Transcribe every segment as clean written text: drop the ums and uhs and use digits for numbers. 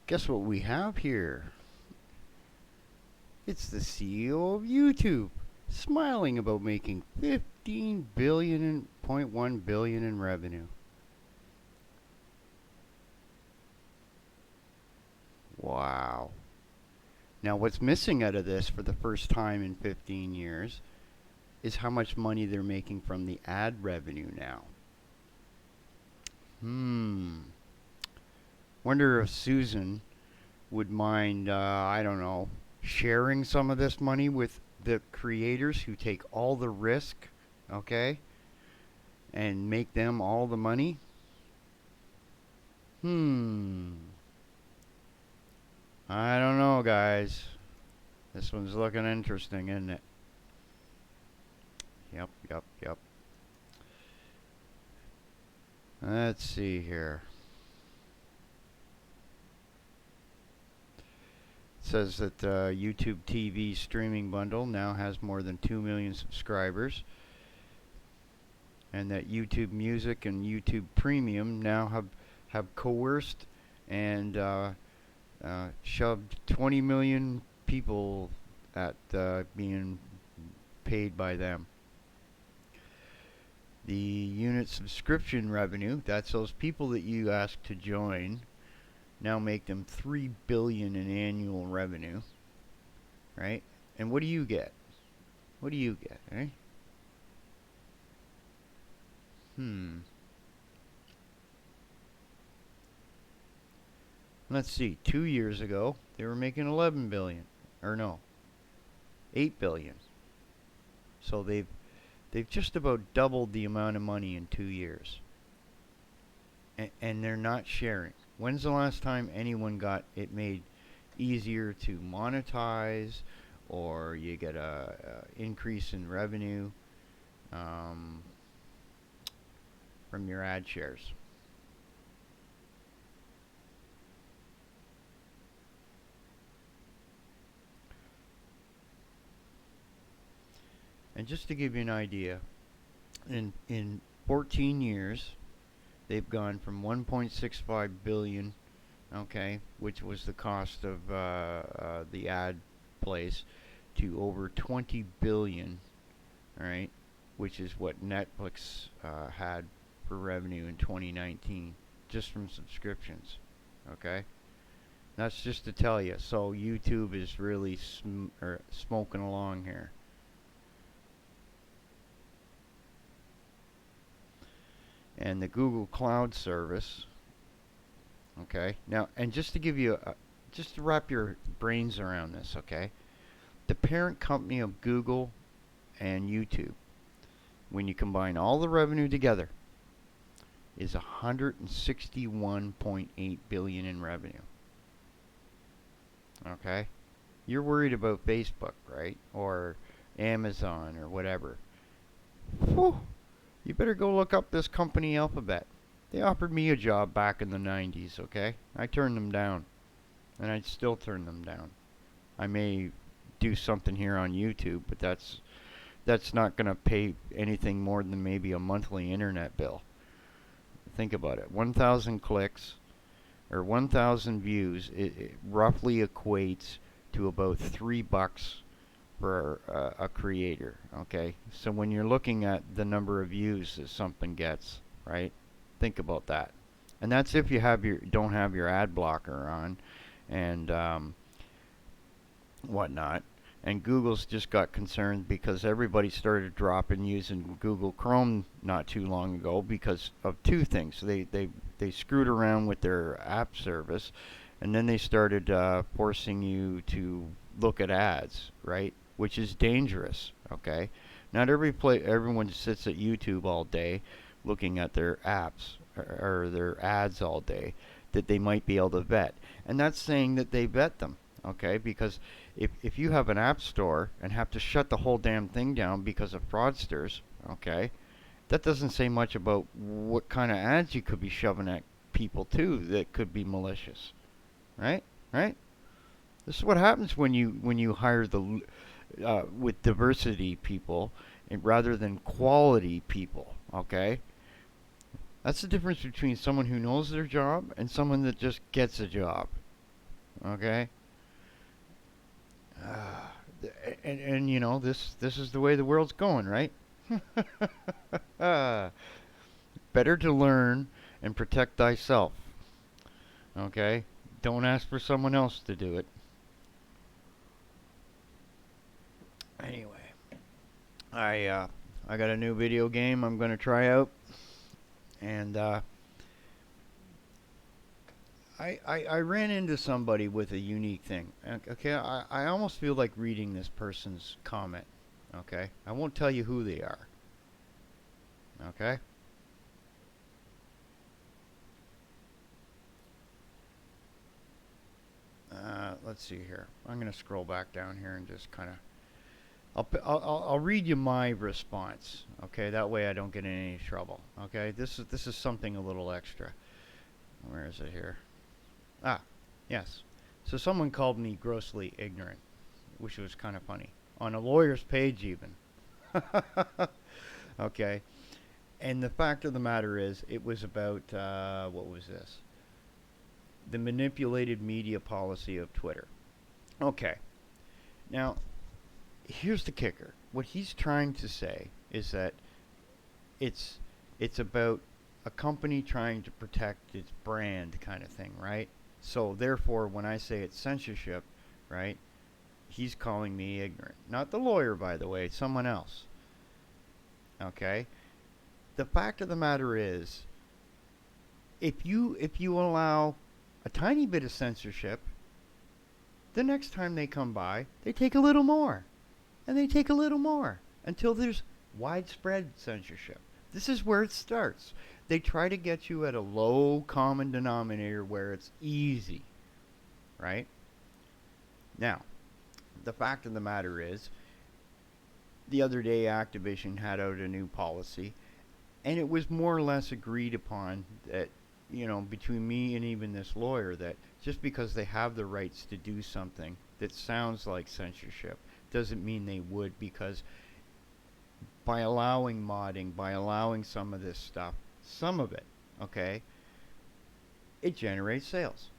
Guess what we have here? It's the CEO of YouTube, smiling about making 15 billion and 0.1 billion in revenue. Wow. Now, what's missing out of this for the first time in 15 years is how much money they're making from the ad revenue now. Wonder if Susan would mind, I don't know, sharing some of this money with the creators who take all the risk, okay, and make them all the money? Hmm. I don't know, guys. This one's looking interesting, isn't it? Yep. Let's see here. It says that YouTube TV streaming bundle now has more than 2 million subscribers, and that YouTube Music and YouTube Premium now have coerced and shoved 20 million people at being paid by them. The unit subscription revenue, that's those people that you ask to join, now make them 3 billion in annual revenue, right? And what do you get? What do you get, eh? Let's see. 2 years ago, they were making 11 billion, or no, 8 billion. So they've just about doubled the amount of money in 2 years. And they're not sharing. When's the last time anyone got it made easier to monetize, or you get a increase in revenue from your ad shares? And just to give you an idea, in 14 years, they've gone from 1.65 billion, okay, which was the cost of the ad place, to over 20 billion, all right, which is what Netflix had for revenue in 2019, just from subscriptions, okay. That's just to tell you. So YouTube is really smoking along here. And the Google Cloud Service. Okay. Now, and just to give you, just to wrap your brains around this, okay? The parent company of Google and YouTube, when you combine all the revenue together, is 161.8 billion in revenue. Okay? You're worried about Facebook, right? Or Amazon or whatever. Whew. You better go look up this company Alphabet. They offered me a job back in the 90s, okay? I turned them down. And I'd still turn them down. I may do something here on YouTube, but that's not going to pay anything more than maybe a monthly internet bill. Think about it. 1,000 clicks or 1,000 views, it roughly equates to about $3 for a creator, okay? So when you're looking at the number of views that something gets, right? Think about that. And that's if you don't have your ad blocker on and whatnot. And Google's just got concerned because everybody started dropping using Google Chrome not too long ago because of two things. They screwed around with their app service, and then they started forcing you to look at ads, right? Which is dangerous, okay? Not everyone sits at YouTube all day looking at their apps or their ads all day that they might be able to vet. And that's saying that they vet them, okay? Because if you have an app store and have to shut the whole damn thing down because of fraudsters, okay, that doesn't say much about what kind of ads you could be shoving at people too that could be malicious, right? Right? This is what happens when you hire the with diversity people and rather than quality people, okay? That's the difference between someone who knows their job and someone that just gets a job. Okay. Uh, and you know this is the way the world's going, right? uh, better to learn and protect thyself. Okay. Don't ask for someone else to do it. Anyway, I got a new video game I'm gonna try out, and I ran into somebody with a unique thing. Okay, I almost feel like reading this person's comment. Okay, I won't tell you who they are. Okay, let's see here. I'm gonna scroll back down here and just kind of. I'll read you my response. Okay, that way I don't get in any trouble. Okay, this is something a little extra. Where is it here? Ah, yes. So someone called me grossly ignorant, which was kind of funny on a lawyer's page even. Okay, and the fact of the matter is, it was about what was this? The manipulated media policy of Twitter. Okay, now here's the kicker. What he's trying to say is that it's it's about a company trying to protect its brand kind of thing, right? So therefore, when I say it's censorship, right, he's calling me ignorant. Not the lawyer, by the way, someone else. Okay? The fact of the matter is, if you allow a tiny bit of censorship, the next time they come by, they take a little more, and they take a little more until there's widespread censorship. This is where it starts. They try to get you at a low common denominator where it's easy, right? Now, the fact of the matter is, the other day Activision had out a new policy, and it was more or less agreed upon that, between me and even this lawyer, that just because they have the rights to do something that sounds like censorship doesn't mean they would, because by allowing modding, by allowing some of this stuff, some of it, okay, it generates sales.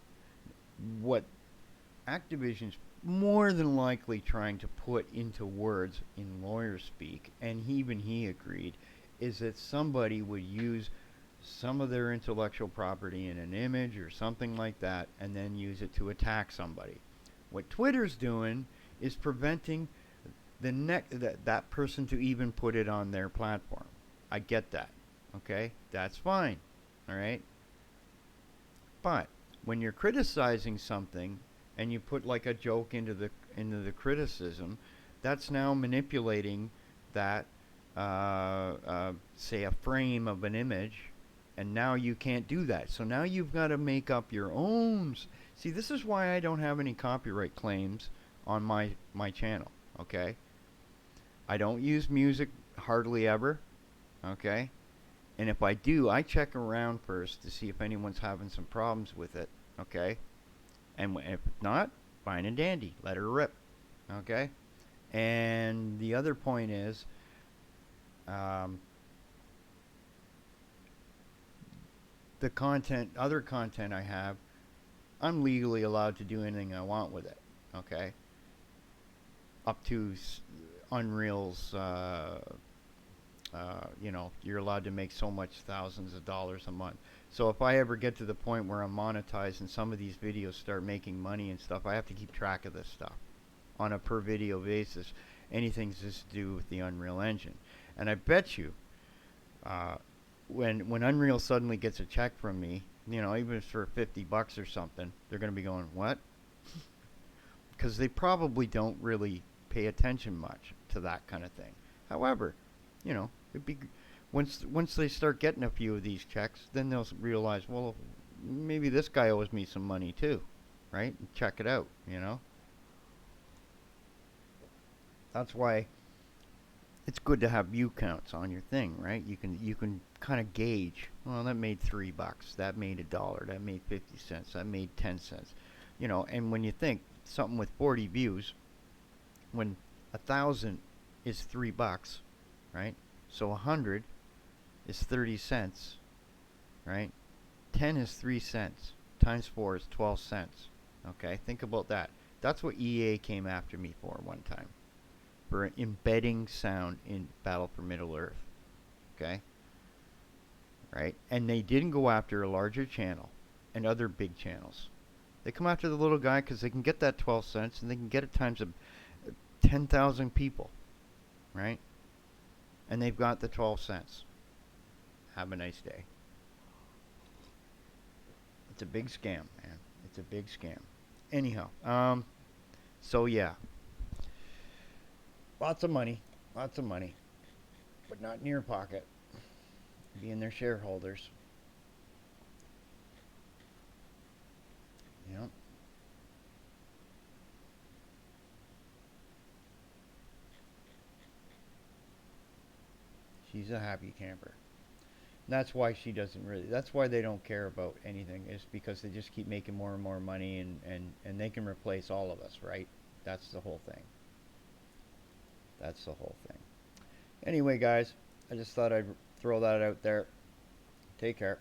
What Activision's more than likely trying to put into words in lawyer speak, and even he agreed, is that somebody would use some of their intellectual property in an image or something like that and then use it to attack somebody. What Twitter's doing is preventing that person to even put it on their platform. I get that. Okay? That's fine. All right? But when you're criticizing something and you put like a joke into the criticism, that's now manipulating that say a frame of an image, and now you can't do that. So now you've got to make up your own. See, this is why I don't have any copyright claims on my channel. Okay, I don't use music hardly ever. Okay, and if I do, I check around first to see if anyone's having some problems with it. Okay, and if not, fine and dandy, let her rip. Okay, and the other point is, um, other content I have, I'm legally allowed to do anything I want with it. Okay, up to Unreal's. You're allowed to make so much thousands of dollars a month. So if I ever get to the point where I'm monetized and some of these videos start making money and stuff, I have to keep track of this stuff on a per video basis. Anything's just to do with the Unreal Engine. And I bet you, uh, when Unreal suddenly gets a check from me, even if it's for $50 or something, they're going to be going, what? Because they probably don't really pay attention much to that kind of thing. However, it'd be once they start getting a few of these checks, then they'll realize, well, maybe this guy owes me some money too, right? Check it out. That's why it's good to have view counts on your thing, right? You can kind of gauge. Well, that made $3. That made $1. That made 50 cents. That made 10 cents. And when you think something with 40 views, when 1,000 is $3, right? So 100 is 30 cents, right? 10 is 3 cents. Times 4 is 12 cents. Okay, think about that. That's what EA came after me for one time, for embedding sound in Battle for Middle Earth. Okay, right? And they didn't go after a larger channel and other big channels. They come after the little guy because they can get that 12 cents and they can get it times 10,000 people, right? And they've got the 12 cents. Have a nice day. It's a big scam, man. It's a big scam. Anyhow, so yeah, lots of money, but not in your pocket. Being their shareholders. You know, she's a happy camper. That's why she doesn't really. That's why they don't care about anything. Is because they just keep making more and more money, and they can replace all of us, right? That's the whole thing. That's the whole thing. Anyway, guys, I just thought I'd throw that out there. Take care.